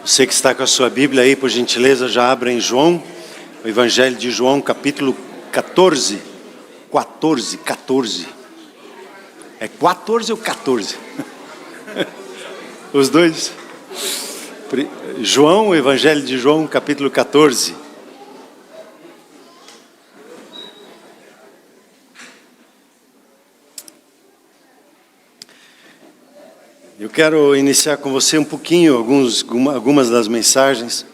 Você que está com a sua Bíblia aí, por gentileza, já abra em João, o Evangelho de João, capítulo 14. 14. É 14 ou 14? Os dois. João, o Evangelho de João, capítulo 14. Eu quero iniciar com você um pouquinho, algumas das mensagens,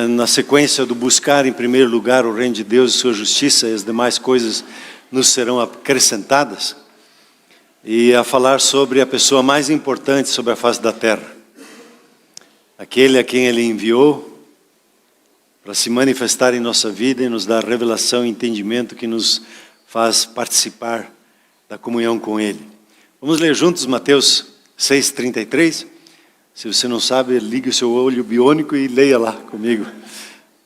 na sequência do buscar em primeiro lugar o reino de Deus e sua justiça, e as demais coisas nos serão acrescentadas, e a falar sobre a pessoa mais importante sobre a face da terra, aquele a quem Ele enviou para se manifestar em nossa vida e nos dar revelação e entendimento que nos faz participar da comunhão com Ele. Vamos ler juntos Mateus 6,33. Se você não sabe, ligue o seu olho biônico e leia lá comigo.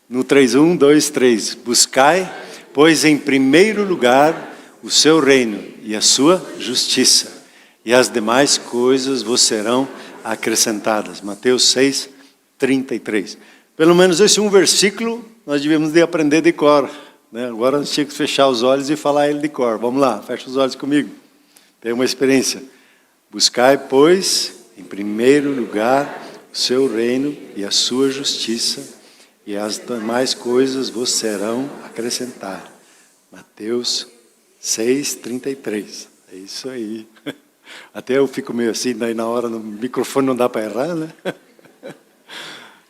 No 3, 1, 2, 3. Buscai, pois em primeiro lugar o seu reino e a sua justiça, e as demais coisas vos serão acrescentadas. Mateus 6,33. Pelo menos esse um versículo nós devemos de aprender de cor, né? Agora nós tínhamos que fechar os olhos e falar ele de cor. Vamos lá, fecha os olhos comigo. Tem uma experiência. Buscai, pois, em primeiro lugar o seu reino e a sua justiça, e as demais coisas vos serão acrescentadas. Mateus 6,33. É isso aí. Até eu fico meio assim, daí na hora no microfone não dá para errar, né?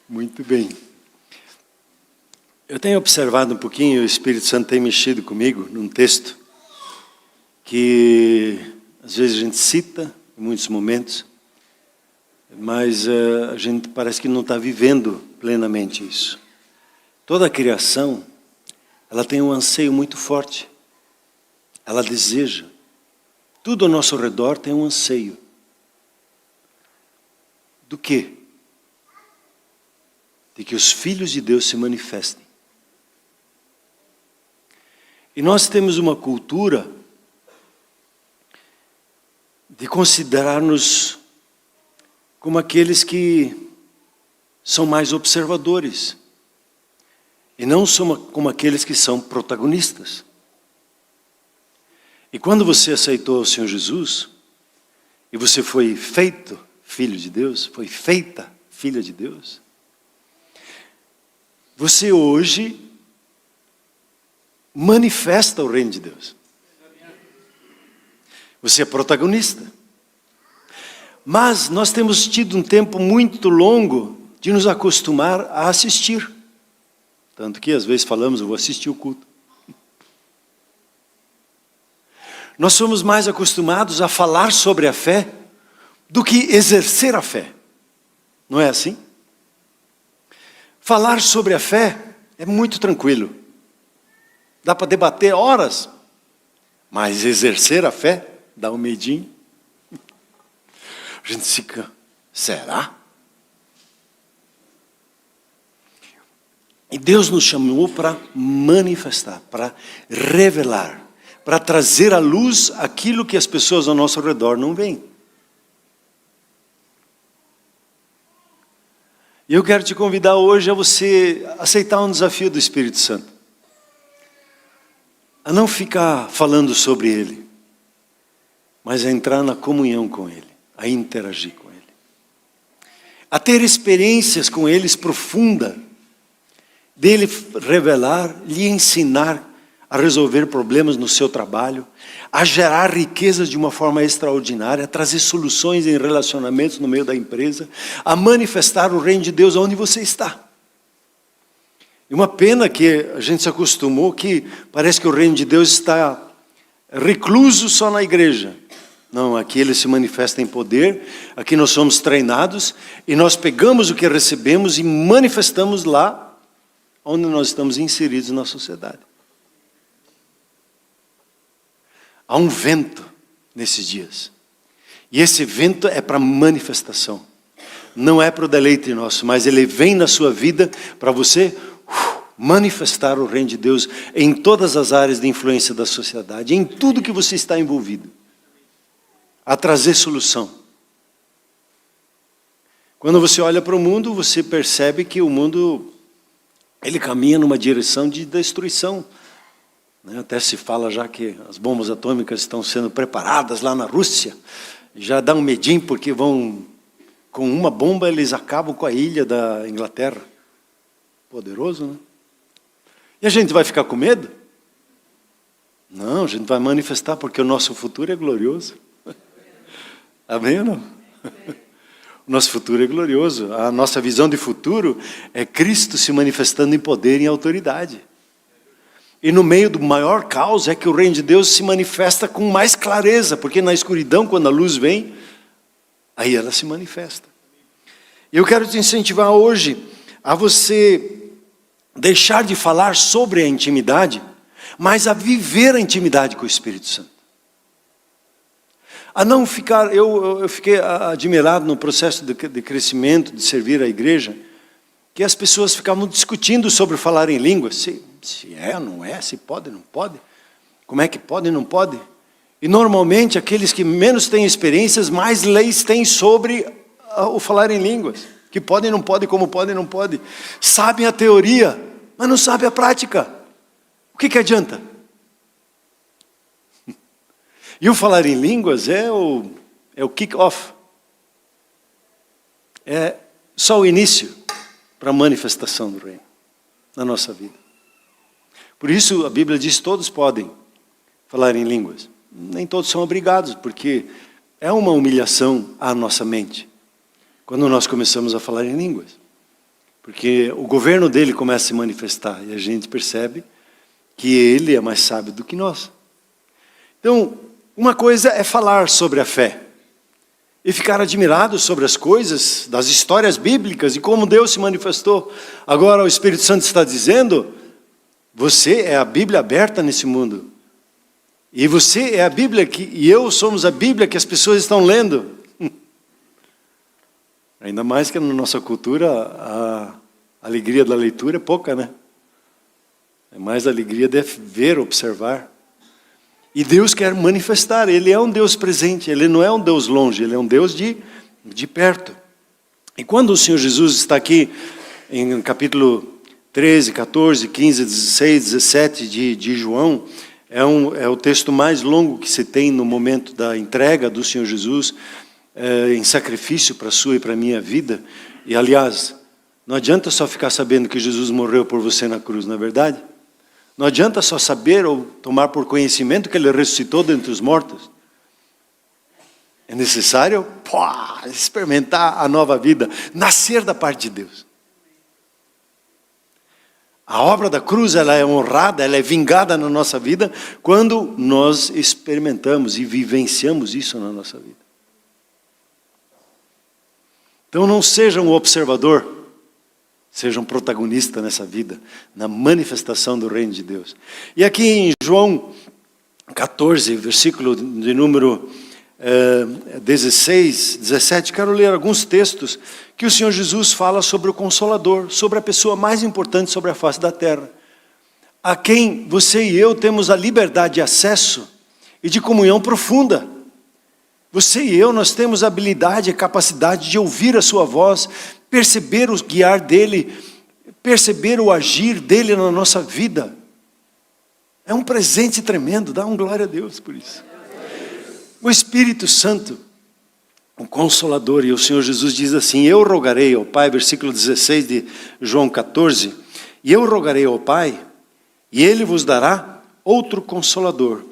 Muito bem. Eu tenho observado um pouquinho, o Espírito Santo tem mexido comigo num texto que às vezes a gente cita em muitos momentos, mas a gente parece que não está vivendo plenamente isso. Toda a criação, ela tem um anseio muito forte. Ela deseja. Tudo ao nosso redor tem um anseio. Do quê? De que os filhos de Deus se manifestem. E nós temos uma cultura de considerar-nos como aqueles que são mais observadores, e não como aqueles que são protagonistas. E quando você aceitou o Senhor Jesus, e você foi feito filho de Deus, foi feita filha de Deus, você hoje manifesta o reino de Deus. Você é protagonista. Mas nós temos tido um tempo muito longo de nos acostumar a assistir. Tanto que às vezes falamos, eu vou assistir o culto. Nós somos mais acostumados a falar sobre a fé do que exercer a fé. Não é assim? Falar sobre a fé é muito tranquilo. Dá para debater horas. Mas exercer a fé dá um medinho. A gente fica, será? E Deus nos chamou para manifestar, para revelar, para trazer à luz aquilo que as pessoas ao nosso redor não veem. E eu quero te convidar hoje a você aceitar um desafio do Espírito Santo. A não ficar falando sobre Ele, mas a entrar na comunhão com Ele, a interagir com Ele. A ter experiências com Ele profundas, dele revelar, lhe ensinar a resolver problemas no seu trabalho, a gerar riquezas de uma forma extraordinária, a trazer soluções em relacionamentos no meio da empresa, a manifestar o reino de Deus onde você está. E uma pena que a gente se acostumou que parece que o reino de Deus está recluso só na igreja. Não, aqui ele se manifesta em poder, aqui nós somos treinados e nós pegamos o que recebemos e manifestamos lá onde nós estamos inseridos na sociedade. Há um vento nesses dias. E esse vento é para manifestação. Não é para o deleite nosso, mas ele vem na sua vida para você manifestar o reino de Deus em todas as áreas de influência da sociedade, em tudo que você está envolvido. A trazer solução. Quando você olha para o mundo, você percebe que o mundo, ele caminha numa direção de destruição. Até se fala já que as bombas atômicas estão sendo preparadas lá na Rússia. Já dá um medinho, porque vão, com uma bomba, eles acabam com a ilha da Inglaterra. Poderoso, né? E a gente vai ficar com medo? Não, a gente vai manifestar, porque o nosso futuro é glorioso. Amém ou não? O nosso futuro é glorioso. A nossa visão de futuro é Cristo se manifestando em poder e em autoridade. E no meio do maior caos é que o reino de Deus se manifesta com mais clareza, porque na escuridão, quando a luz vem, aí ela se manifesta. E eu quero te incentivar hoje a você deixar de falar sobre a intimidade, mas a viver a intimidade com o Espírito Santo. A não ficar, eu fiquei admirado no processo de crescimento, de servir a igreja, que as pessoas ficavam discutindo sobre falar em línguas, se é ou não é, se pode ou não pode, como é que pode e não pode. E normalmente aqueles que menos têm experiências, mais leis têm sobre o falar em línguas, que pode e não pode, como pode e não pode. Sabem a teoria, mas não sabem a prática. O que adianta? E o falar em línguas é o kick-off. É só o início para a manifestação do reino na nossa vida. Por isso a Bíblia diz que todos podem falar em línguas. Nem todos são obrigados, porque é uma humilhação à nossa mente quando nós começamos a falar em línguas. Porque o governo dele começa a se manifestar e a gente percebe que ele é mais sábio do que nós. Então, uma coisa é falar sobre a fé e ficar admirado sobre as coisas, das histórias bíblicas e como Deus se manifestou. Agora o Espírito Santo está dizendo, você é a Bíblia aberta nesse mundo. E você é a Bíblia e eu somos a Bíblia que as pessoas estão lendo. Ainda mais que na nossa cultura a alegria da leitura é pouca, né? É mais a alegria de ver, observar. E Deus quer manifestar, Ele é um Deus presente, Ele não é um Deus longe, Ele é um Deus de perto. E quando o Senhor Jesus está aqui, em capítulo 13, 14, 15, 16, 17 de João, é o texto mais longo que se tem no momento da entrega do Senhor Jesus, em sacrifício para a sua e para a minha vida. E aliás, não adianta só ficar sabendo que Jesus morreu por você na cruz, não é verdade? Não adianta só saber ou tomar por conhecimento que Ele ressuscitou dentre os mortos. É necessário experimentar a nova vida, nascer da parte de Deus. A obra da cruz, ela é honrada, ela é vingada na nossa vida quando nós experimentamos e vivenciamos isso na nossa vida. Então não seja um observador, seja um protagonista nessa vida, na manifestação do reino de Deus. E aqui em João 14, versículo de número 16, 17, quero ler alguns textos que o Senhor Jesus fala sobre o Consolador, sobre a pessoa mais importante sobre a face da terra, a quem você e eu temos a liberdade de acesso e de comunhão profunda. Você e eu, nós temos a habilidade, a capacidade de ouvir a sua voz, perceber o guiar dele, perceber o agir dele na nossa vida. É um presente tremendo, dá um glória a Deus por isso. O Espírito Santo, o Consolador, e o Senhor Jesus diz assim, eu rogarei ao Pai, versículo 16 de João 14, e eu rogarei ao Pai, e Ele vos dará outro Consolador,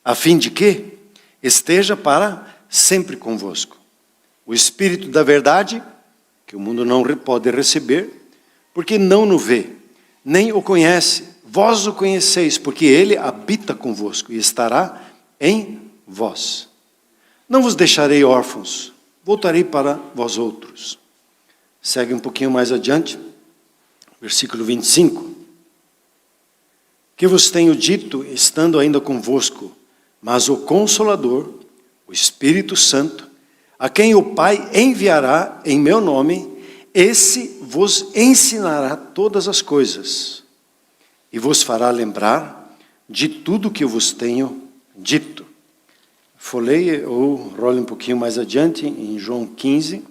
a fim de que esteja para sempre convosco. O Espírito da verdade, que o mundo não pode receber, porque não o vê, nem o conhece. Vós o conheceis, porque Ele habita convosco e estará em vós. Não vos deixarei órfãos, voltarei para vós outros. Segue um pouquinho mais adiante, versículo 25. Que vos tenho dito, estando ainda convosco, mas o Consolador, o Espírito Santo, a quem o Pai enviará em meu nome, esse vos ensinará todas as coisas e vos fará lembrar de tudo que eu vos tenho dito. Folheie ou role um pouquinho mais adiante, em João 15.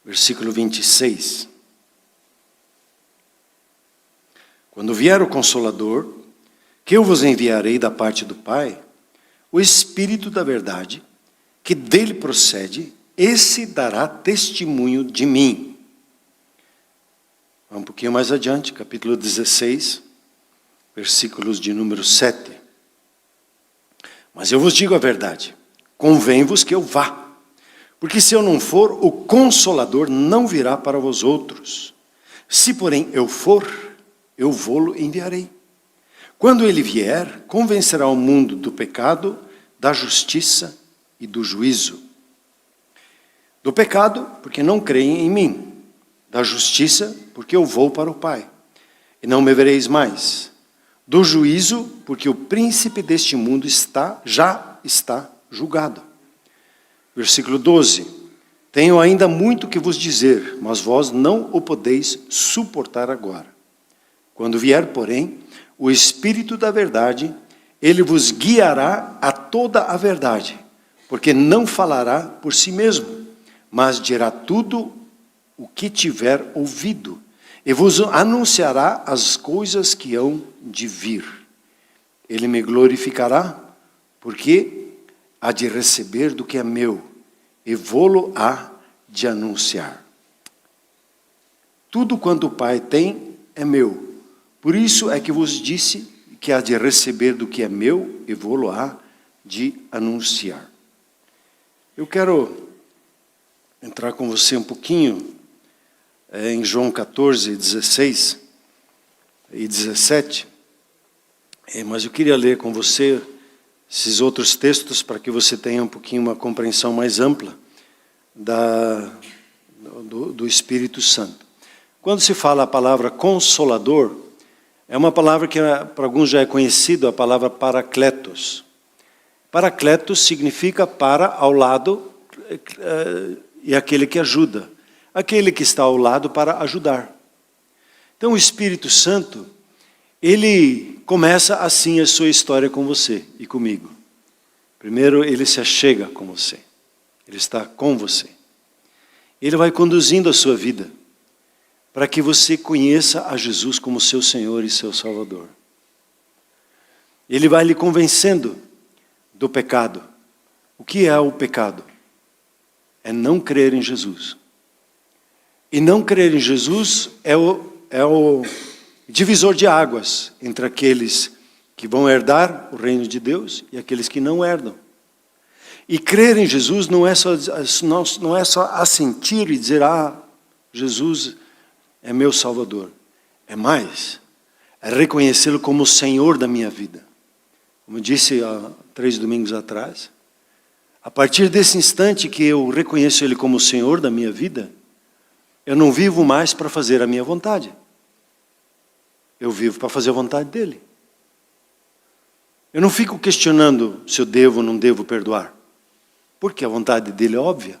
versículo 26. Quando vier o Consolador, que eu vos enviarei da parte do Pai, o Espírito da verdade, que dele procede, esse dará testemunho de mim. Um pouquinho mais adiante, capítulo 16, versículos de número 7. Mas eu vos digo a verdade, convém-vos que eu vá, porque se eu não for, o Consolador não virá para vós outros. Se, porém, eu for, eu vô-lo enviarei. Quando ele vier, convencerá o mundo do pecado, da justiça e do juízo. Do pecado, porque não creem em mim. Da justiça, porque eu vou para o Pai, e não me vereis mais. Do juízo, porque o príncipe deste mundo já está julgado. Versículo 12. Tenho ainda muito que vos dizer, mas vós não o podeis suportar agora. Quando vier, porém, o Espírito da verdade, ele vos guiará a toda a verdade, porque não falará por si mesmo, mas dirá tudo o que tiver ouvido, e vos anunciará as coisas que hão de vir. Ele me glorificará, porque há de receber do que é meu, e vô-lo há de anunciar. Tudo quanto o Pai tem é meu. Por isso é que vos disse que há de receber do que é meu, e vô-lo há de anunciar. Eu quero entrar com você um pouquinho em João 14, 16 e 17. Mas eu queria ler com você esses outros textos para que você tenha um pouquinho uma compreensão mais ampla do Espírito Santo. Quando se fala a palavra Consolador, é uma palavra que para alguns já é conhecida, a palavra Paracletos. Paracletos significa para, ao lado, e aquele que ajuda. Aquele que está ao lado para ajudar. Então o Espírito Santo, ele começa assim a sua história com você e comigo. Primeiro ele se achega com você. Ele está com você. Ele vai conduzindo a sua vida para que você conheça a Jesus como seu Senhor e seu Salvador. Ele vai lhe convencendo do pecado. O que é o pecado? É não crer em Jesus. E não crer em Jesus é o divisor de águas entre aqueles que vão herdar o reino de Deus e aqueles que não herdam. E crer em Jesus não é só assentir e dizer, Jesus é meu Salvador. É mais, é reconhecê-lo como o Senhor da minha vida. Como eu disse há 3 domingos atrás, a partir desse instante que eu reconheço Ele como o Senhor da minha vida, eu não vivo mais para fazer a minha vontade. Eu vivo para fazer a vontade dEle. Eu não fico questionando se eu devo ou não devo perdoar, porque a vontade dEle é óbvia.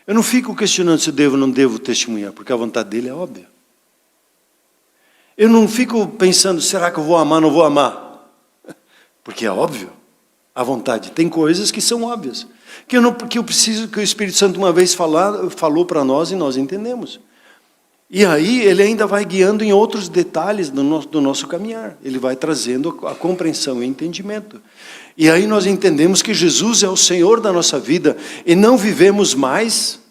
Eu não fico questionando se eu devo ou não devo testemunhar, porque a vontade dEle é óbvia. Eu não fico pensando, será que eu vou amar ou não vou amar? Porque é óbvio. A vontade. Tem coisas que são óbvias. Que eu preciso que o Espírito Santo uma vez falou para nós e nós entendemos. E aí ele ainda vai guiando em outros detalhes do nosso caminhar. Ele vai trazendo a compreensão e entendimento. E aí nós entendemos que Jesus é o Senhor da nossa vida e não vivemos mais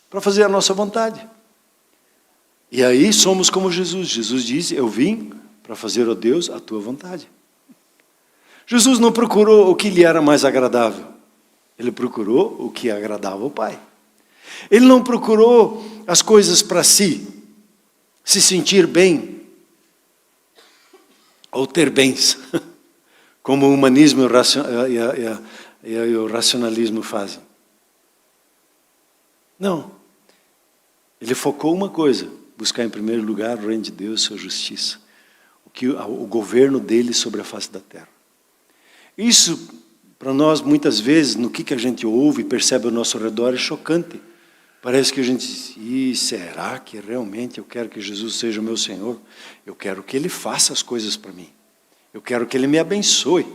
para fazer a nossa vontade. E aí somos como Jesus. Jesus diz, eu vim para fazer, ó Deus, a tua vontade. Jesus não procurou o que lhe era mais agradável. Ele procurou o que agradava ao Pai. Ele não procurou as coisas para si, se sentir bem, ou ter bens, como o humanismo e o racionalismo fazem. Não. Ele focou uma coisa, buscar em primeiro lugar o reino de Deus e sua justiça. O governo dele sobre a face da terra. Isso, para nós, muitas vezes, no que a gente ouve e percebe ao nosso redor, é chocante. Parece que a gente diz, será que realmente eu quero que Jesus seja o meu Senhor? Eu quero que Ele faça as coisas para mim. Eu quero que Ele me abençoe.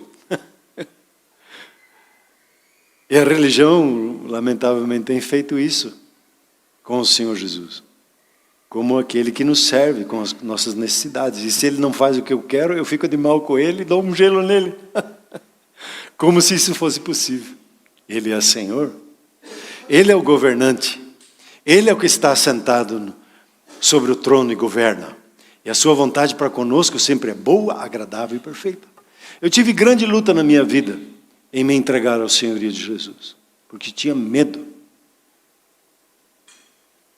E a religião lamentavelmente, tem feito isso com o Senhor Jesus. Como aquele que nos serve com as nossas necessidades. E se Ele não faz o que eu quero, eu fico de mal com Ele e dou um gelo nele. Como se isso fosse possível. Ele é Senhor. Ele é o governante. Ele é o que está sentado sobre o trono e governa. E a sua vontade para conosco sempre é boa, agradável e perfeita. Eu tive grande luta na minha vida em me entregar ao senhorio de Jesus. Porque tinha medo.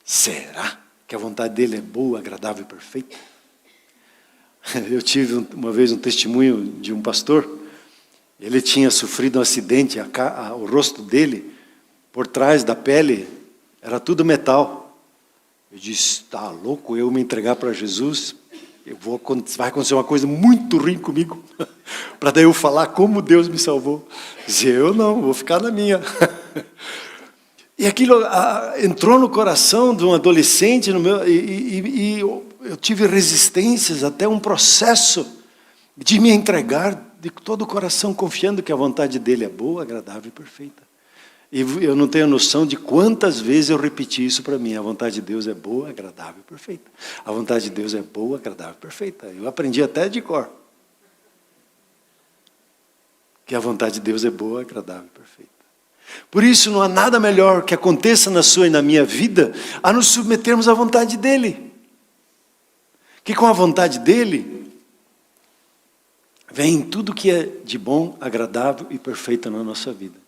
Será que a vontade dele é boa, agradável e perfeita? Eu tive uma vez um testemunho de um pastor. Ele tinha sofrido um acidente, o rosto dele, por trás da pele, era tudo metal. Eu disse, está louco eu me entregar para Jesus? Vai acontecer uma coisa muito ruim comigo, para daí eu falar como Deus me salvou. Dizia, eu não, vou ficar na minha. E aquilo entrou no coração de um adolescente, e eu tive resistências, até um processo de me entregar de todo o coração, confiando que a vontade dele é boa, agradável e perfeita. E eu não tenho noção de quantas vezes eu repeti isso para mim. A vontade de Deus é boa, agradável e perfeita. A vontade de Deus é boa, agradável e perfeita. Eu aprendi até de cor. Que a vontade de Deus é boa, agradável e perfeita. Por isso não há nada melhor que aconteça na sua e na minha vida a nos submetermos à vontade dEle. Que com a vontade dEle vem tudo que é de bom, agradável e perfeito na nossa vida.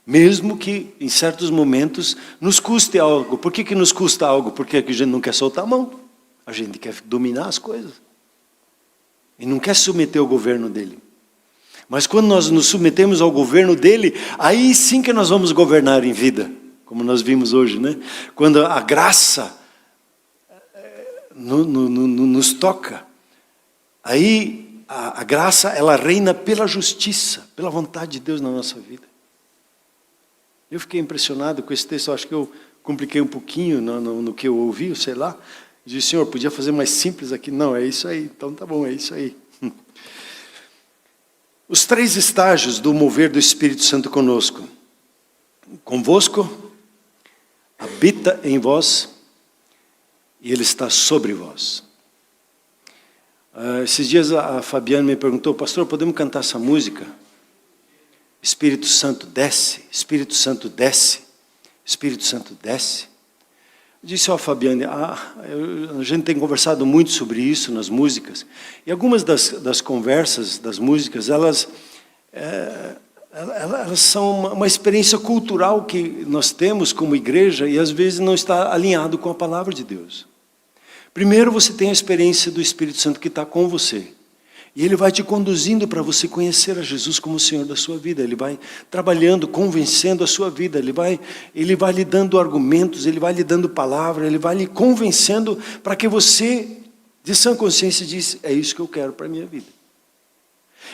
Mesmo que em certos momentos nos custe algo. Por que nos custa algo? Porque a gente não quer soltar a mão. A gente quer dominar as coisas. E não quer submeter ao governo dEle. Mas quando nós nos submetemos ao governo dEle, aí sim que nós vamos governar em vida. Como nós vimos hoje, né? Quando a graça nos toca, aí a graça ela reina pela justiça, pela vontade de Deus na nossa vida. Eu fiquei impressionado com esse texto, eu acho que eu compliquei um pouquinho no que eu ouvi, sei lá. Disse, Senhor, podia fazer mais simples aqui? Não, é isso aí, então tá bom, é isso aí. Os 3 estágios do mover do Espírito Santo conosco. Convosco, habita em vós, e Ele está sobre vós. Esses dias a Fabiana me perguntou, pastor, podemos cantar essa música? Espírito Santo desce, Espírito Santo desce, Espírito Santo desce. Eu disse, Fabiane, a gente tem conversado muito sobre isso nas músicas, e algumas das conversas, das músicas, elas são uma experiência cultural que nós temos como igreja, e às vezes não está alinhado com a palavra de Deus. Primeiro você tem a experiência do Espírito Santo que está com você. E Ele vai te conduzindo para você conhecer a Jesus como o Senhor da sua vida. Ele vai trabalhando, convencendo a sua vida. Ele vai lhe dando argumentos, Ele vai lhe dando palavra, Ele vai lhe convencendo para que você, de sã consciência, diz, é isso que eu quero para a minha vida.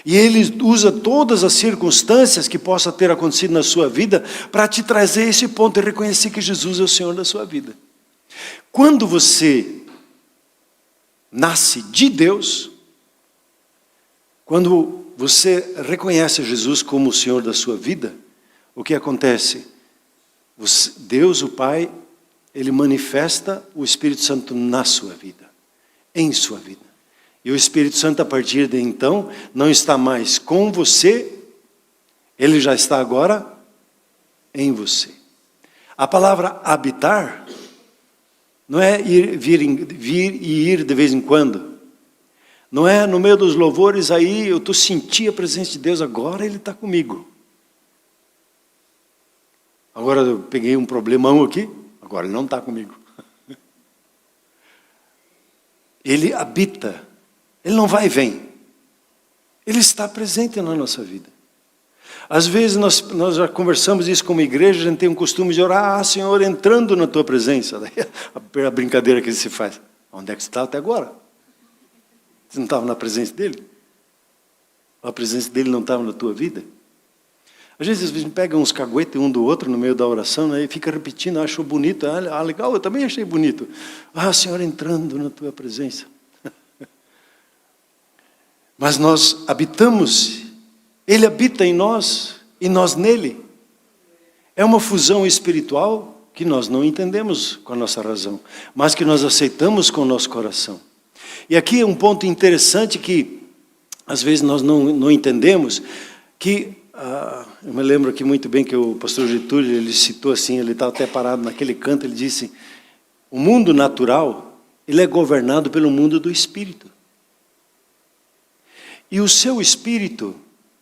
E Ele usa todas as circunstâncias que possa ter acontecido na sua vida para te trazer esse ponto e reconhecer que Jesus é o Senhor da sua vida. Quando você nasce de Deus, quando você reconhece Jesus como o Senhor da sua vida, o que acontece? Deus, o Pai, Ele manifesta o Espírito Santo na sua vida, em sua vida. E o Espírito Santo, a partir de então, não está mais com você, Ele já está agora em você. A palavra habitar não é vir e ir de vez em quando. Não é no meio dos louvores aí, eu estou sentindo a presença de Deus, agora Ele está comigo. Agora eu peguei um problemão aqui, agora Ele não está comigo. Ele habita, Ele não vai e vem. Ele está presente na nossa vida. Às vezes nós já conversamos isso como igreja, a gente tem um costume de orar, Senhor, entrando na Tua presença. Daí a brincadeira que se faz, onde é que você está até agora? Você não estava na presença dEle? A presença dEle não estava na tua vida? Às vezes pega uns caguetes um do outro no meio da oração, né, e fica repetindo, achou bonito, legal, eu também achei bonito. Senhor, entrando na Tua presença. Mas nós habitamos, Ele habita em nós e nós nele. É uma fusão espiritual que nós não entendemos com a nossa razão, mas que nós aceitamos com o nosso coração. E aqui é um ponto interessante que, às vezes, nós não entendemos, que, eu me lembro aqui muito bem que o pastor Getúlio, ele citou assim, ele estava até parado naquele canto, ele disse, o mundo natural, ele é governado pelo mundo do espírito. E o seu espírito,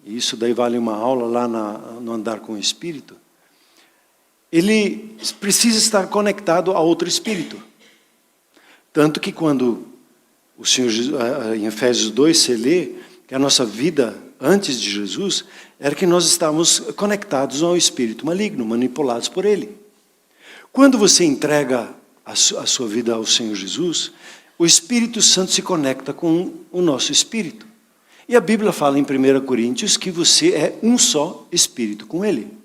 e isso daí vale uma aula lá no Andar com o Espírito, ele precisa estar conectado a outro espírito. Tanto que quando o Senhor, em Efésios 2, você lê que a nossa vida antes de Jesus era que nós estávamos conectados ao espírito maligno, manipulados por ele. Quando você entrega a sua vida ao Senhor Jesus, o Espírito Santo se conecta com o nosso espírito. E a Bíblia fala em 1 Coríntios que você é um só espírito com ele.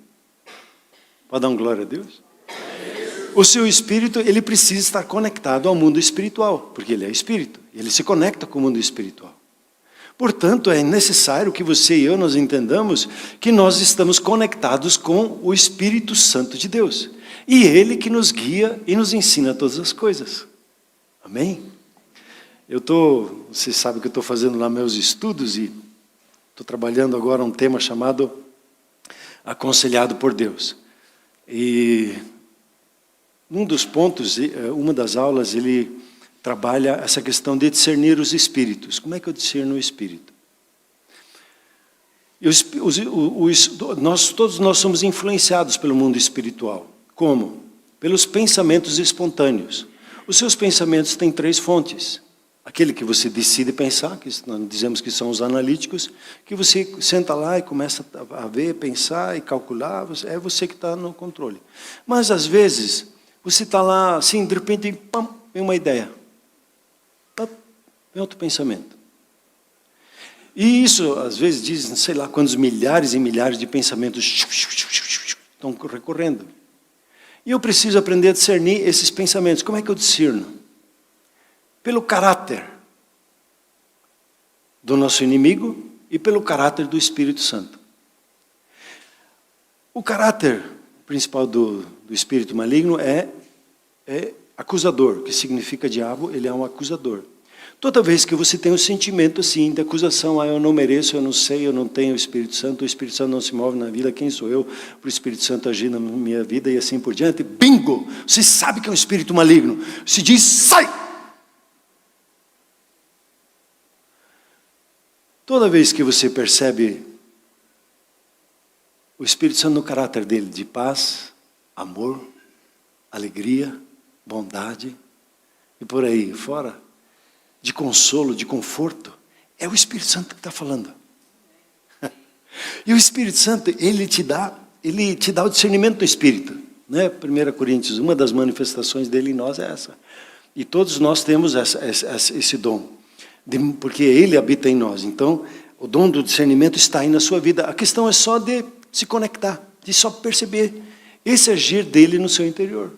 Pode dar uma glória a Deus? O seu espírito, ele precisa estar conectado ao mundo espiritual, porque ele é espírito, ele se conecta com o mundo espiritual. Portanto, é necessário que você e eu nós entendamos que nós estamos conectados com o Espírito Santo de Deus. E ele que nos guia e nos ensina todas as coisas. Amém? Você sabe que eu estou fazendo lá meus estudos e estou trabalhando agora um tema chamado Aconselhado por Deus. E um dos pontos, uma das aulas, ele trabalha essa questão de discernir os espíritos. Como é que eu discerno o espírito? Todos nós somos influenciados pelo mundo espiritual. Como? Pelos pensamentos espontâneos. Os seus pensamentos têm 3 fontes. Aquele que você decide pensar, que nós dizemos que são os analíticos, que você senta lá e começa a ver, pensar e calcular, é você que está no controle. Mas, às vezes, você está lá, assim, de repente, pam, vem uma ideia. Pam, vem outro pensamento. E isso, às vezes, diz, não sei lá quantos milhares e milhares de pensamentos estão recorrendo. E eu preciso aprender a discernir esses pensamentos. Como é que eu discerno? Pelo caráter do nosso inimigo e pelo caráter do Espírito Santo. O caráter principal do espírito maligno é acusador, que significa diabo, ele é um acusador. Toda vez que você tem um sentimento assim, de acusação, eu não mereço, eu não sei, eu não tenho o Espírito Santo não se move na vida, quem sou eu para o Espírito Santo agir na minha vida e assim por diante, bingo! Você sabe que é um espírito maligno, se diz, sai! Toda vez que você percebe o Espírito Santo no caráter dele, de paz, amor, alegria, bondade, e por aí fora, de consolo, de conforto, é o Espírito Santo que está falando. E o Espírito Santo, ele te dá o discernimento do Espírito. Né? 1 Coríntios, uma das manifestações dele em nós é essa. E todos nós temos esse dom. Porque ele habita em nós. Então, o dom do discernimento está aí na sua vida. A questão é só de se conectar, de só perceber esse agir dele no seu interior.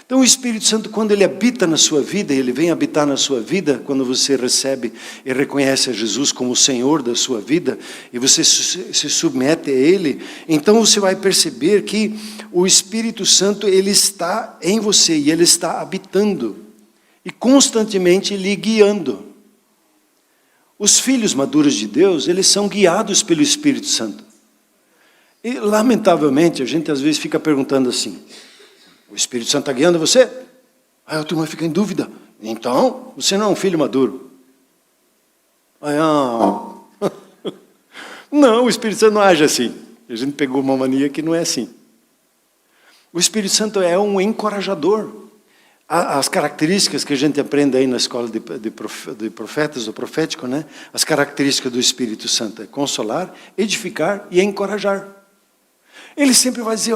Então, o Espírito Santo, quando ele habita na sua vida, ele vem habitar na sua vida, quando você recebe e reconhece a Jesus como o Senhor da sua vida, e você se submete a ele, então você vai perceber que o Espírito Santo, ele está em você, e ele está habitando. E constantemente lhe guiando. Os filhos maduros de Deus, eles são guiados pelo Espírito Santo. E, lamentavelmente, a gente às vezes fica perguntando assim, o Espírito Santo está guiando você? Aí a turma fica em dúvida. Então, você não é um filho maduro. Aí, não, o Espírito Santo não age assim. A gente pegou uma mania que não é assim. O Espírito Santo é um encorajador. As características que a gente aprende aí na escola de profetas, do profético, né? As características do Espírito Santo é consolar, edificar e encorajar. Ele sempre vai dizer,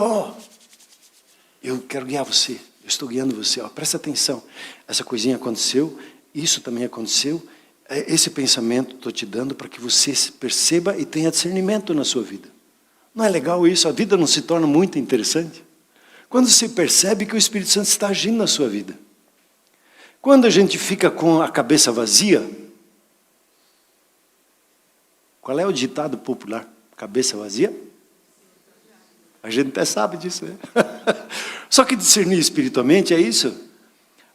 eu quero guiar você, eu estou guiando você, presta atenção, essa coisinha aconteceu, isso também aconteceu, esse pensamento estou te dando para que você perceba e tenha discernimento na sua vida. Não é legal isso? A vida não se torna muito interessante? Quando você percebe que o Espírito Santo está agindo na sua vida. Quando a gente fica com a cabeça vazia, qual é o ditado popular? Cabeça vazia? A gente até sabe disso, né? Só que discernir espiritualmente é isso.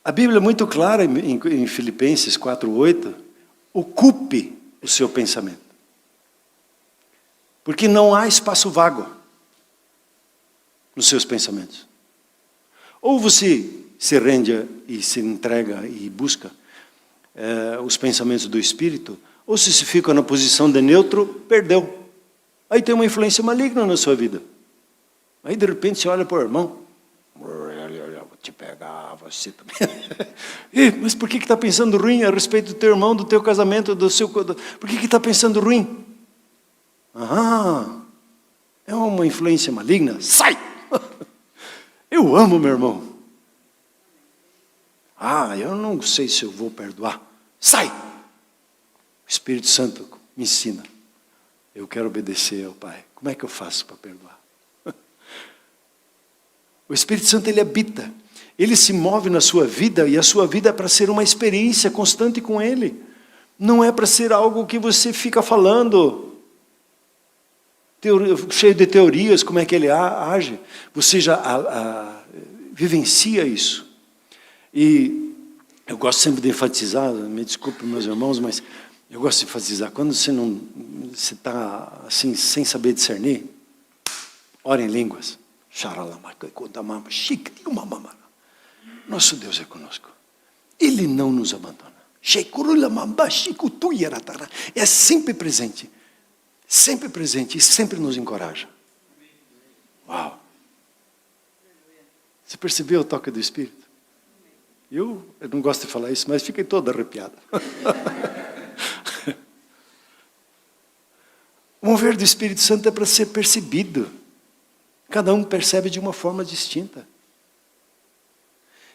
A Bíblia é muito clara em Filipenses 4:8. Ocupe o seu pensamento. Porque não há espaço vago nos seus pensamentos. Ou você se rende e se entrega e busca os pensamentos do Espírito, ou se fica na posição de neutro, perdeu. Aí tem uma influência maligna na sua vida. Aí de repente você olha para o irmão, vou te pegar, você também. Mas por que está pensando ruim a respeito do teu irmão, do teu casamento, por que está pensando ruim? É uma influência maligna. Sai! Eu amo meu irmão. Eu não sei se eu vou perdoar. Sai! O Espírito Santo me ensina. Eu quero obedecer ao Pai. Como é que eu faço para perdoar? O Espírito Santo, ele habita. Ele se move na sua vida, e a sua vida é para ser uma experiência constante com Ele. Não é para ser algo que você fica falando, cheio de teorias, como é que Ele age. Você já vivencia isso. E eu gosto sempre de enfatizar, me desculpe meus irmãos, mas eu gosto de enfatizar, quando você está assim, sem saber discernir, ora em línguas. Nosso Deus é conosco. Ele não nos abandona. É sempre presente e sempre nos encoraja. Uau! Você percebeu o toque do Espírito? Eu não gosto de falar isso, mas fiquei todo arrepiado. O mover do Espírito Santo é para ser percebido. Cada um percebe de uma forma distinta.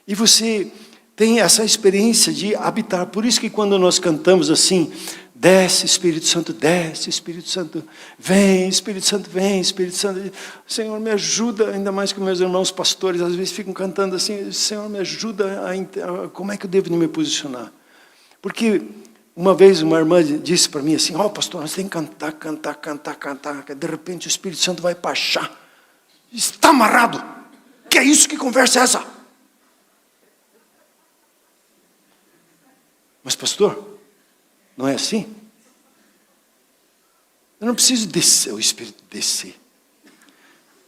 E você tem essa experiência de habitar. Por isso que quando nós cantamos assim, desce Espírito Santo, vem Espírito Santo, vem Espírito Santo. Senhor, me ajuda, ainda mais que meus irmãos pastores às vezes ficam cantando assim, Senhor, me ajuda como é que eu devo me posicionar. Porque uma vez uma irmã disse para mim assim, pastor, nós temos que cantar. De repente o Espírito Santo vai baixar. Está amarrado. Que é isso? Que conversa é essa? Mas pastor, não é assim? Eu não preciso descer, o Espírito descer.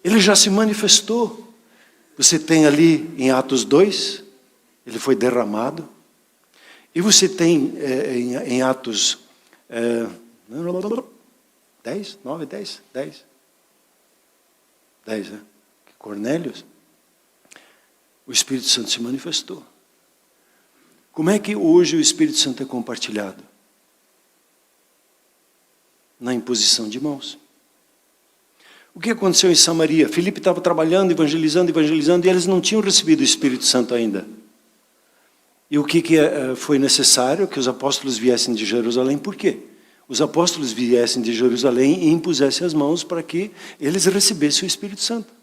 Ele já se manifestou. Você tem ali em Atos 2, ele foi derramado. E você tem em Atos 10, 9, 10, 10, né? Cornélios, o Espírito Santo se manifestou. Como é que hoje o Espírito Santo é compartilhado? Na imposição de mãos. O que aconteceu em Samaria? Filipe estava trabalhando, evangelizando, e eles não tinham recebido o Espírito Santo ainda. E o que foi necessário? Que os apóstolos viessem de Jerusalém. Por quê? Os apóstolos viessem de Jerusalém e impusessem as mãos para que eles recebessem o Espírito Santo.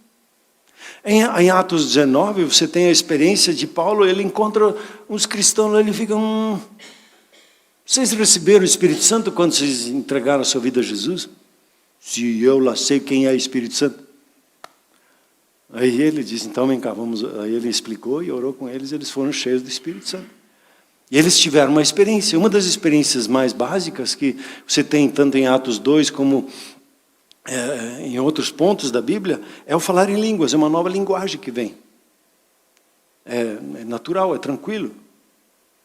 Em Atos 19, você tem a experiência de Paulo, ele encontra uns cristãos, ele fica, vocês receberam o Espírito Santo quando vocês entregaram a sua vida a Jesus? Se eu lá sei quem é o Espírito Santo. Aí ele disse, então vem cá, vamos. Aí ele explicou e orou com eles, eles foram cheios do Espírito Santo. E eles tiveram uma experiência, uma das experiências mais básicas que você tem tanto em Atos 2 como em outros pontos da Bíblia, é o falar em línguas, é uma nova linguagem que vem. É natural, é tranquilo,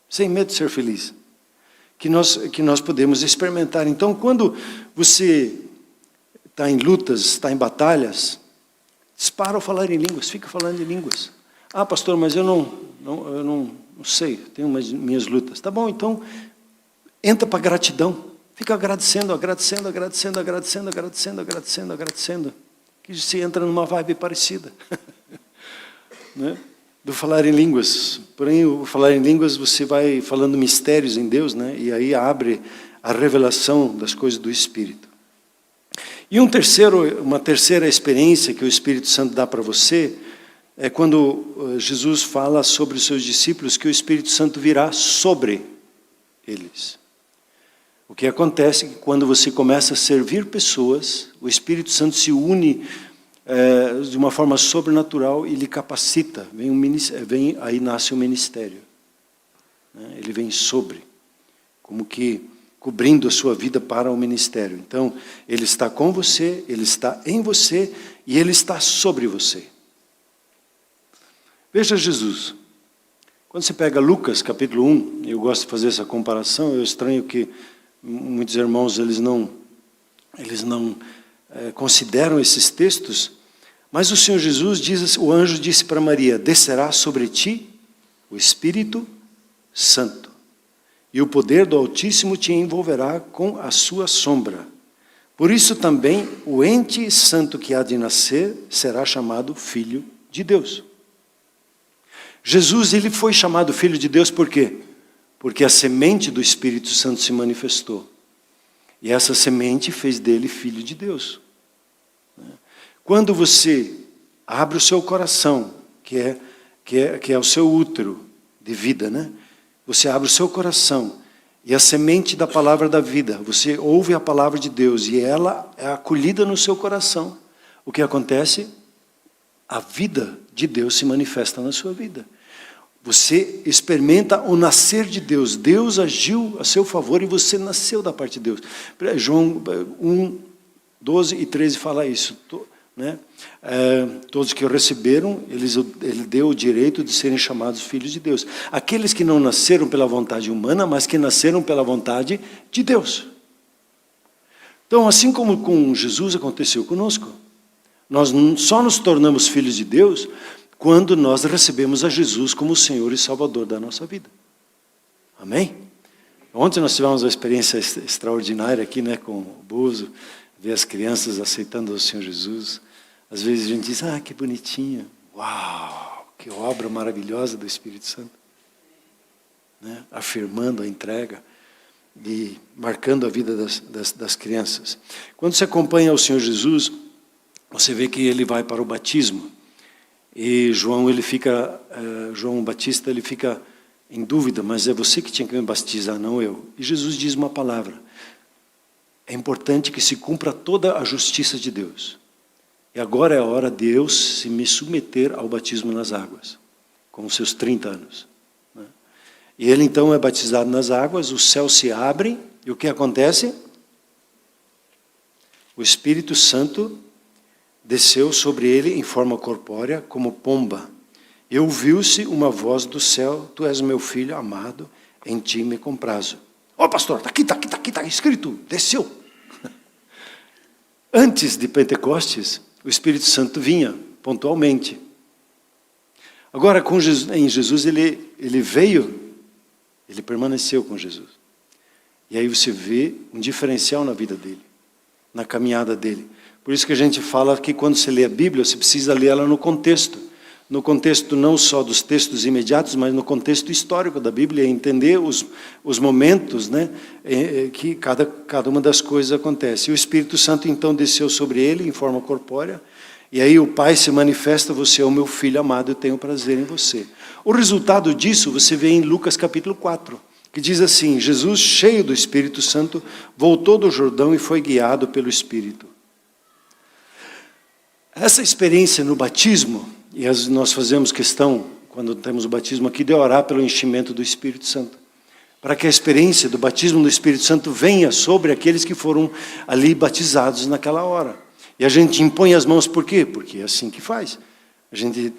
sem medo de ser feliz. Que nós podemos experimentar. Então, quando você está em lutas, está em batalhas, dispara ao falar em línguas, fica falando em línguas. Pastor, mas eu não sei, tenho minhas lutas. Tá bom, então, entra para gratidão. Fica agradecendo. Que se entra numa vibe parecida. Né? Do falar em línguas. Porém, o falar em línguas, você vai falando mistérios em Deus, né? E aí abre a revelação das coisas do Espírito. E uma terceira experiência que o Espírito Santo dá para você é quando Jesus fala sobre os seus discípulos que o Espírito Santo virá sobre eles. O que acontece é que quando você começa a servir pessoas, o Espírito Santo se une de uma forma sobrenatural e lhe capacita. Aí nasce o ministério. Né? Ele vem sobre, como que cobrindo a sua vida para o ministério. Então, ele está com você, ele está em você e ele está sobre você. Veja Jesus. Quando você pega Lucas, capítulo 1, eu gosto de fazer essa comparação, eu estranho que muitos irmãos eles não consideram esses textos, mas o Senhor Jesus diz, o anjo disse para Maria, descerá sobre ti o Espírito Santo, e o poder do Altíssimo te envolverá com a sua sombra. Por isso também o ente santo que há de nascer será chamado Filho de Deus. Jesus, ele foi chamado Filho de Deus por quê? Porque a semente do Espírito Santo se manifestou. E essa semente fez dele Filho de Deus. Quando você abre o seu coração, que é o seu útero de vida, né? Você abre o seu coração e a semente da palavra da vida, você ouve a palavra de Deus e ela é acolhida no seu coração. O que acontece? A vida de Deus se manifesta na sua vida. Você experimenta o nascer de Deus. Deus agiu a seu favor e você nasceu da parte de Deus. João 1, 12 e 13 fala isso. Né? Todos que o receberam, ele deu o direito de serem chamados filhos de Deus. Aqueles que não nasceram pela vontade humana, mas que nasceram pela vontade de Deus. Então, assim como com Jesus aconteceu conosco, nós só nos tornamos filhos de Deus quando nós recebemos a Jesus como o Senhor e Salvador da nossa vida. Amém? Ontem nós tivemos uma experiência extraordinária aqui, né, com o Bozo, ver as crianças aceitando o Senhor Jesus. Às vezes a gente diz, que bonitinho. Uau, que obra maravilhosa do Espírito Santo. Né? Afirmando a entrega e marcando a vida das crianças. Quando você acompanha o Senhor Jesus, você vê que ele vai para o batismo. E João Batista, ele fica em dúvida, mas é você que tinha que me batizar, não eu. E Jesus diz uma palavra. É importante que se cumpra toda a justiça de Deus. E agora é a hora de eu se me submeter ao batismo nas águas, com os seus 30 anos. Né? E ele então é batizado nas águas, o céu se abre, e o que acontece? O Espírito Santo desceu sobre ele em forma corpórea, como pomba. E ouviu-se uma voz do céu, tu és meu filho amado, em ti me comprazo. Pastor, está escrito, desceu. Antes de Pentecostes, o Espírito Santo vinha, pontualmente. Agora, em Jesus, ele veio, ele permaneceu com Jesus. E aí você vê um diferencial na vida dele, na caminhada dele. Por isso que a gente fala que quando você lê a Bíblia, você precisa ler ela no contexto. No contexto não só dos textos imediatos, mas no contexto histórico da Bíblia, entender os momentos, né, que cada uma das coisas acontece. E o Espírito Santo então desceu sobre ele em forma corpórea, e aí o Pai se manifesta, você é o meu filho amado, eu tenho prazer em você. O resultado disso você vê em Lucas capítulo 4, que diz assim, Jesus, cheio do Espírito Santo, voltou do Jordão e foi guiado pelo Espírito. Essa experiência no batismo, e nós fazemos questão, quando temos o batismo aqui, de orar pelo enchimento do Espírito Santo. Para que a experiência do batismo do Espírito Santo venha sobre aqueles que foram ali batizados naquela hora. E a gente impõe as mãos por quê? Porque é assim que faz. A gente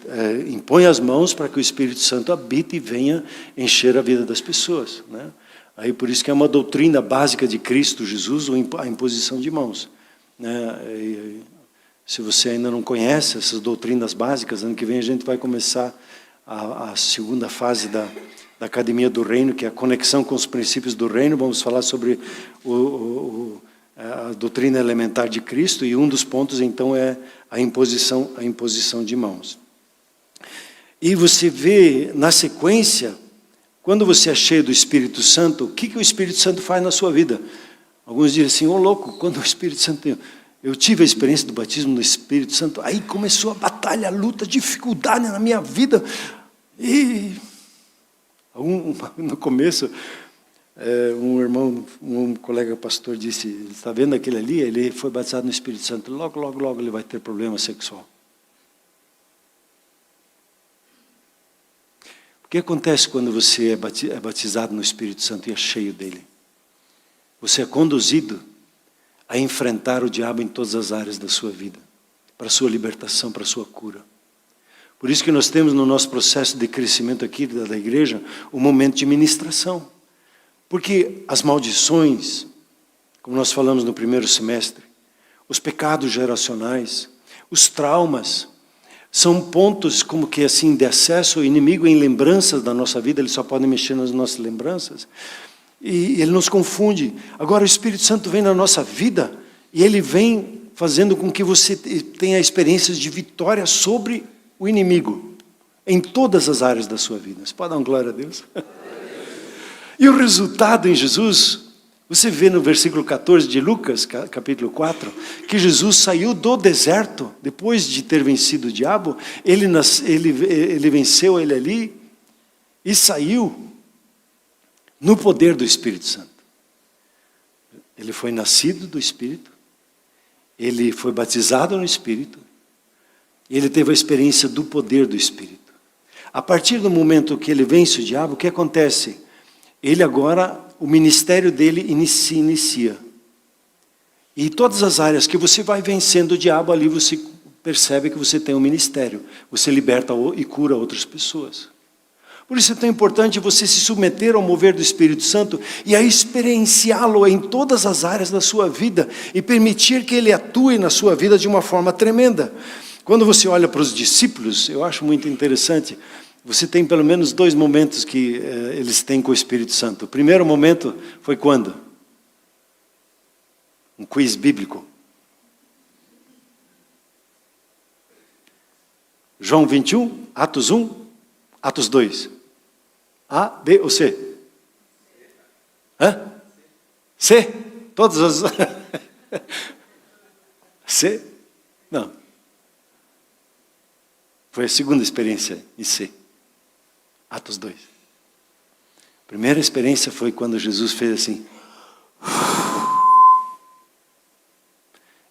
impõe as mãos para que o Espírito Santo habite e venha encher a vida das pessoas. Né? Aí por isso que é uma doutrina básica de Cristo Jesus, a imposição de mãos. Né? Se você ainda não conhece essas doutrinas básicas, ano que vem a gente vai começar a segunda fase da Academia do Reino, que é a conexão com os princípios do Reino. Vamos falar sobre a doutrina elementar de Cristo, e um dos pontos, então, é a imposição de mãos. E você vê, na sequência, quando você é cheio do Espírito Santo, o que o Espírito Santo faz na sua vida? Alguns dizem assim, louco, quando o Espírito Santo... Eu tive a experiência do batismo do Espírito Santo, aí começou a batalha, a luta, a dificuldade na minha vida. E no começo, Um irmão, um colega pastor disse, está vendo aquele ali? Ele foi batizado no Espírito Santo. Logo, logo, logo ele vai ter problema sexual. O que acontece quando você é batizado no Espírito Santo e é cheio dele? Você é conduzido a enfrentar o diabo em todas as áreas da sua vida, para a sua libertação, para a sua cura. Por isso que nós temos no nosso processo de crescimento aqui da igreja, um momento de ministração. Porque as maldições, como nós falamos no primeiro semestre, os pecados geracionais, os traumas, são pontos como que assim de acesso ao inimigo em lembranças da nossa vida. Ele só pode mexer nas nossas lembranças. E ele nos confunde. Agora o Espírito Santo vem na nossa vida e ele vem fazendo com que você tenha experiências de vitória sobre o inimigo em todas as áreas da sua vida. Você pode dar uma glória a Deus? E o resultado em Jesus, você vê no versículo 14 de Lucas, capítulo 4, que Jesus saiu do deserto, depois de ter vencido o diabo, ele venceu ele ali e saiu no poder do Espírito Santo. Ele foi nascido do Espírito, ele foi batizado no Espírito, e ele teve a experiência do poder do Espírito. A partir do momento que ele vence o diabo, o que acontece? Ele agora, o ministério dele inicia. E todas as áreas que você vai vencendo o diabo, ali você percebe que você tem um ministério. Você liberta e cura outras pessoas. Por isso é tão importante você se submeter ao mover do Espírito Santo e a experienciá-lo em todas as áreas da sua vida e permitir que ele atue na sua vida de uma forma tremenda. Quando você olha para os discípulos, eu acho muito interessante. Você tem pelo menos 2 momentos que eles têm com o Espírito Santo. O primeiro momento foi quando? Um quiz bíblico. João 21, Atos 1, Atos 2. A, B ou C? Hã? C? Todas as... C? Não. Foi a segunda experiência em C. Atos 2. A primeira experiência foi quando Jesus fez assim.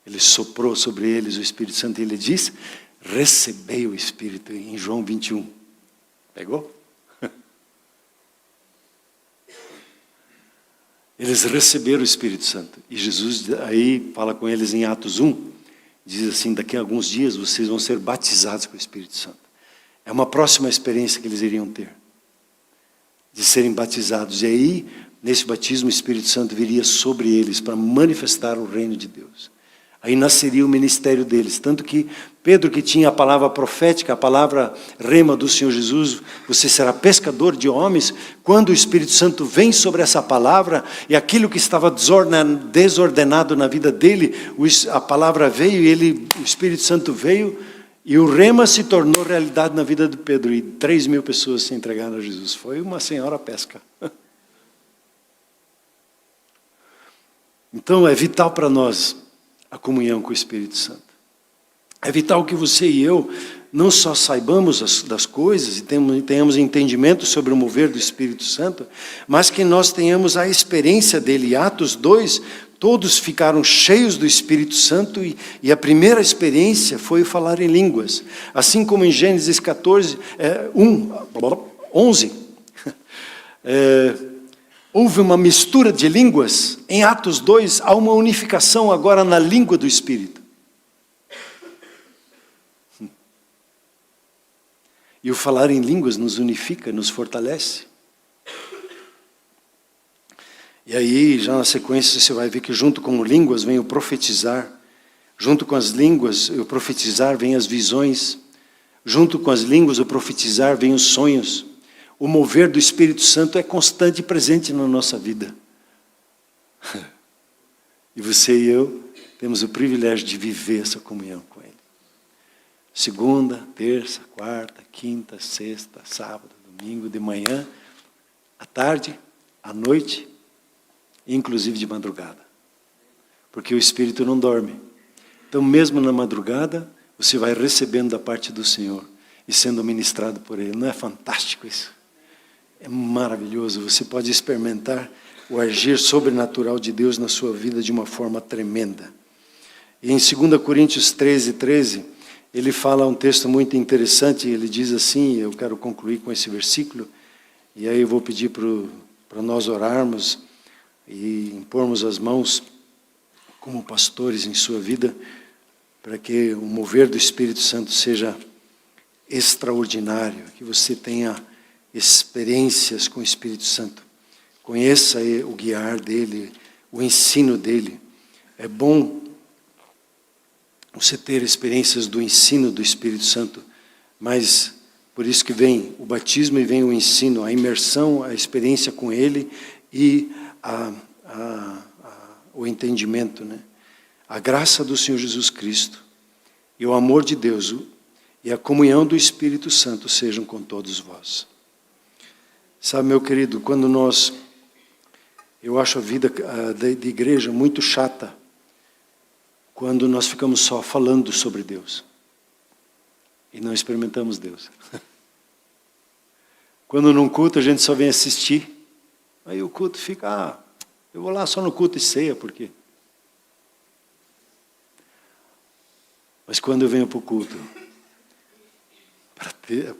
Ele soprou sobre eles o Espírito Santo e ele diz, recebei o Espírito, em João 21. Pegou? Eles receberam o Espírito Santo. E Jesus aí fala com eles em Atos 1, diz assim, daqui a alguns dias vocês vão ser batizados com o Espírito Santo. É uma próxima experiência que eles iriam ter, de serem batizados. E aí, nesse batismo, o Espírito Santo viria sobre eles para manifestar o reino de Deus. Aí nasceria o ministério deles. Tanto que Pedro, que tinha a palavra profética, a palavra rema do Senhor Jesus, você será pescador de homens, quando o Espírito Santo vem sobre essa palavra, e aquilo que estava desordenado na vida dele, a palavra veio, e o Espírito Santo veio, e o rema se tornou realidade na vida de Pedro, e 3.000 pessoas se entregaram a Jesus. Foi uma senhora pesca. Então é vital para nós a comunhão com o Espírito Santo. É vital que você e eu não só saibamos das coisas e tenhamos entendimento sobre o mover do Espírito Santo, mas que nós tenhamos a experiência dele. Atos 2, todos ficaram cheios do Espírito Santo e a primeira experiência foi falar em línguas. Assim como em Gênesis 11, houve uma mistura de línguas, em Atos 2 há uma unificação agora na língua do Espírito. E o falar em línguas nos unifica, nos fortalece. E aí, já na sequência, você vai ver que junto com línguas vem o profetizar. Junto com as línguas, o profetizar, vem as visões. Junto com as línguas, o profetizar, vem os sonhos. O mover do Espírito Santo é constante e presente na nossa vida. E você e eu temos o privilégio de viver essa comunhão com Ele. Segunda, terça, quarta, quinta, sexta, sábado, domingo, de manhã, à tarde, à noite, inclusive de madrugada. Porque o Espírito não dorme. Então, mesmo na madrugada, você vai recebendo da parte do Senhor e sendo ministrado por Ele. Não é fantástico isso? É maravilhoso. Você pode experimentar o agir sobrenatural de Deus na sua vida de uma forma tremenda. E em 2 Coríntios 13, ele fala um texto muito interessante, ele diz assim, eu quero concluir com esse versículo, e aí eu vou pedir para nós orarmos e impormos as mãos como pastores em sua vida, para que o mover do Espírito Santo seja extraordinário, que você tenha experiências com o Espírito Santo. Conheça o guiar dele, o ensino dele. É bom você ter experiências do ensino do Espírito Santo, mas por isso que vem o batismo e vem o ensino, a imersão, a experiência com ele e o entendimento, né? A graça do Senhor Jesus Cristo e o amor de Deus e a comunhão do Espírito Santo sejam com todos vós. Sabe, meu querido, eu acho a vida de igreja muito chata, quando nós ficamos só falando sobre Deus e não experimentamos Deus. Quando num culto a gente só vem assistir, aí o culto fica, eu vou lá só no culto e ceia, por quê? Mas quando eu venho para o culto,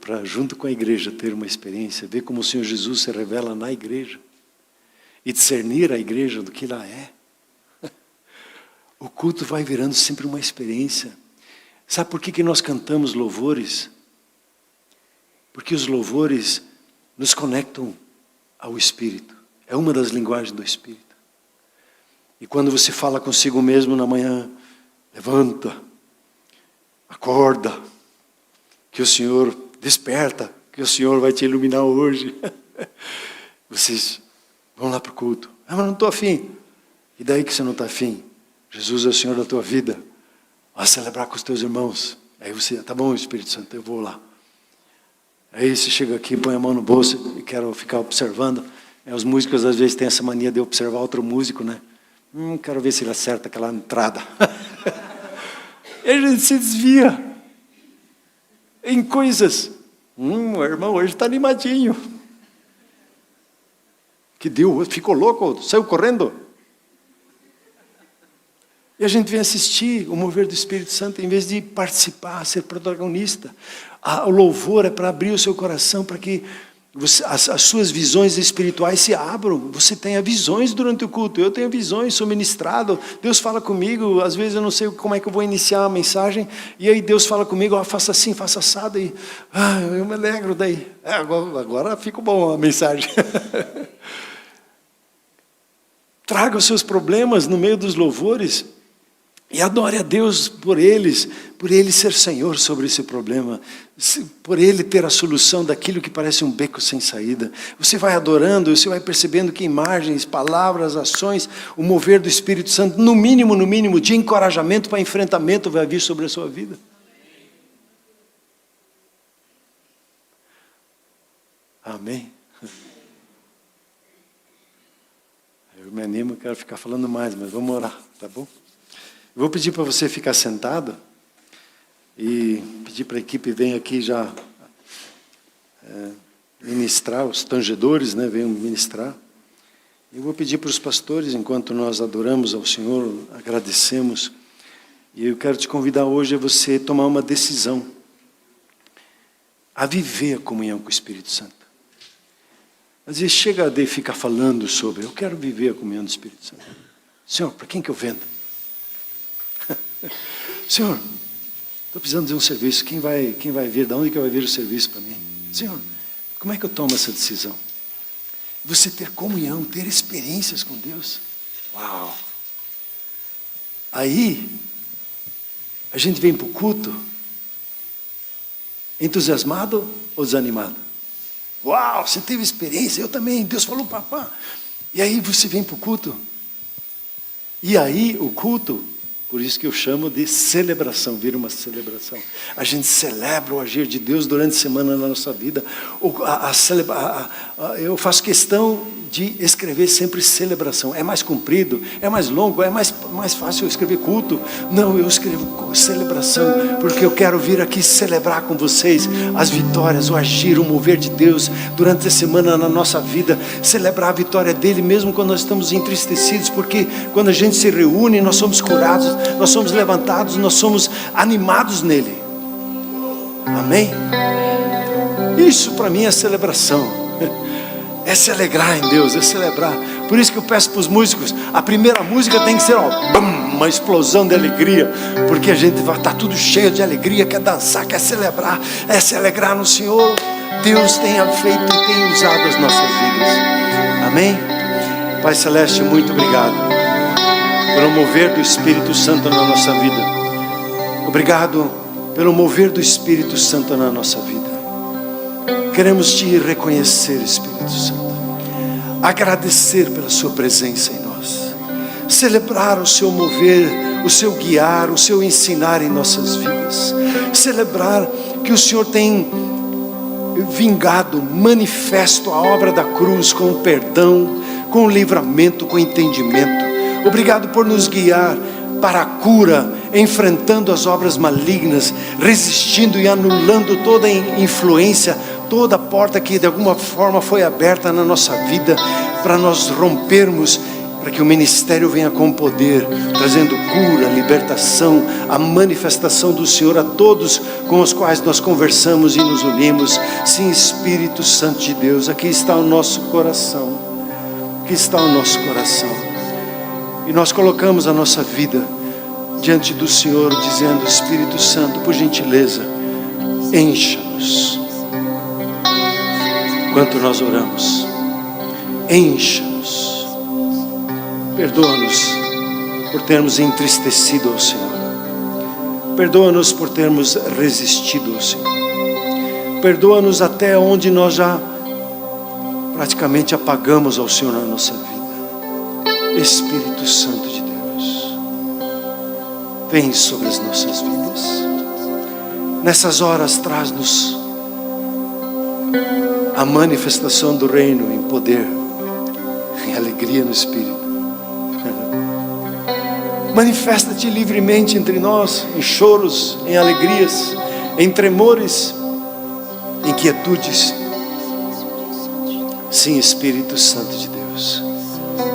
para junto com a igreja ter uma experiência, ver como o Senhor Jesus se revela na igreja e discernir a igreja do que ela é, o culto vai virando sempre uma experiência. Sabe por que nós cantamos louvores? Porque os louvores nos conectam ao Espírito. É uma das linguagens do Espírito. E quando você fala consigo mesmo na manhã, levanta, acorda, que o Senhor desperta, que o Senhor vai te iluminar hoje. Vocês vão lá para o culto. Mas não estou afim. E daí que você não está afim? Jesus é o Senhor da tua vida. Vai celebrar com os teus irmãos. Aí você, tá bom, Espírito Santo, eu vou lá. Aí você chega aqui, põe a mão no bolso e quero ficar observando. Os músicos às vezes têm essa mania de observar outro músico, né? Quero ver se ele acerta aquela entrada. E a gente se desvia em coisas. O irmão hoje está animadinho. Que deu, ficou louco, saiu correndo. E a gente vem assistir o mover do Espírito Santo em vez de participar, ser protagonista. O louvor é para abrir o seu coração, para que as suas visões espirituais se abram. Você tenha visões durante o culto. Eu tenho visões, sou ministrado. Deus fala comigo, às vezes eu não sei como é que eu vou iniciar a mensagem. E aí Deus fala comigo, faça assim, faça assado. E eu me alegro daí. Agora fica bom a mensagem. Traga os seus problemas no meio dos louvores. E adore a Deus por Ele ser Senhor sobre esse problema, por Ele ter a solução daquilo que parece um beco sem saída. Você vai adorando, você vai percebendo que imagens, palavras, ações, o mover do Espírito Santo, no mínimo, de encorajamento para enfrentamento vai vir sobre a sua vida. Amém? Eu me animo, quero ficar falando mais, mas vamos orar, tá bom? Eu vou pedir para você ficar sentado e pedir para a equipe vir aqui já ministrar, os tangedores, né, venham ministrar. Eu vou pedir para os pastores, enquanto nós adoramos ao Senhor, agradecemos, e eu quero te convidar hoje a você tomar uma decisão, a viver a comunhão com o Espírito Santo. Às vezes chega a ficar falando sobre, eu quero viver a comunhão do Espírito Santo. Senhor, para quem que eu vendo? Senhor, estou precisando de um serviço, quem vai vir, de onde que vai vir o serviço para mim? Senhor, como é que eu tomo essa decisão? Você ter comunhão, ter experiências com Deus. Uau! Aí, a gente vem para o culto, entusiasmado ou desanimado? Uau, você teve experiência, eu também, Deus falou papá. E aí você vem para o culto, e aí o culto, por isso que eu chamo de celebração, vira uma celebração. A gente celebra o agir de Deus durante a semana na nossa vida. Eu faço questão de escrever sempre celebração. É mais comprido, é mais longo, é mais fácil eu escrever culto. Não, eu escrevo celebração, porque eu quero vir aqui celebrar com vocês as vitórias, o agir, o mover de Deus durante a semana na nossa vida, celebrar a vitória dele, mesmo quando nós estamos entristecidos, porque quando a gente se reúne, nós somos curados, nós somos levantados, nós somos animados nele. Amém? Isso para mim é celebração. É se alegrar em Deus, é celebrar. Por isso que eu peço para os músicos, a primeira música tem que ser uma explosão de alegria, porque a gente vai estar tudo cheio de alegria, quer dançar, quer celebrar, é se alegrar no Senhor. Deus tenha feito e tem usado as nossas vidas. Amém? Pai Celeste, muito obrigado pelo mover do Espírito Santo na nossa vida. Obrigado pelo mover do Espírito Santo na nossa vida. Queremos te reconhecer, Espírito Santo, agradecer pela sua presença em nós, celebrar o seu mover, o seu guiar, o seu ensinar em nossas vidas, celebrar que o Senhor tem vingado, manifesto a obra da cruz com perdão, com livramento, com entendimento. Obrigado por nos guiar para a cura, enfrentando as obras malignas, resistindo e anulando toda influência, toda porta que de alguma forma foi aberta na nossa vida, para nós rompermos, para que o ministério venha com poder, trazendo cura, libertação, a manifestação do Senhor a todos com os quais nós conversamos e nos unimos. Sim, Espírito Santo de Deus, aqui está o nosso coração, aqui está o nosso coração, e nós colocamos a nossa vida diante do Senhor, dizendo: Espírito Santo, por gentileza, encha-nos. Enquanto nós oramos, encha-nos. Perdoa-nos por termos entristecido ao Senhor. Perdoa-nos por termos resistido ao Senhor. Perdoa-nos até onde nós já praticamente apagamos ao Senhor na nossa vida. Espírito Santo de Deus, vem sobre as nossas vidas. Nessas horas, traz-nos a manifestação do reino em poder, em alegria no Espírito. Manifesta-te livremente entre nós, em choros, em alegrias, em tremores, em quietudes. Sim, Espírito Santo de Deus,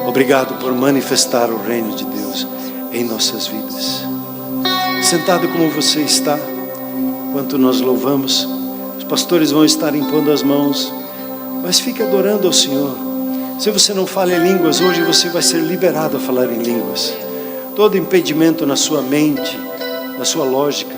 obrigado por manifestar o reino de Deus em nossas vidas. Sentado como você está, enquanto nós louvamos, os pastores vão estar impondo as mãos, mas fique adorando ao Senhor. Se você não fala em línguas, hoje você vai ser liberado a falar em línguas. Todo impedimento na sua mente, na sua lógica,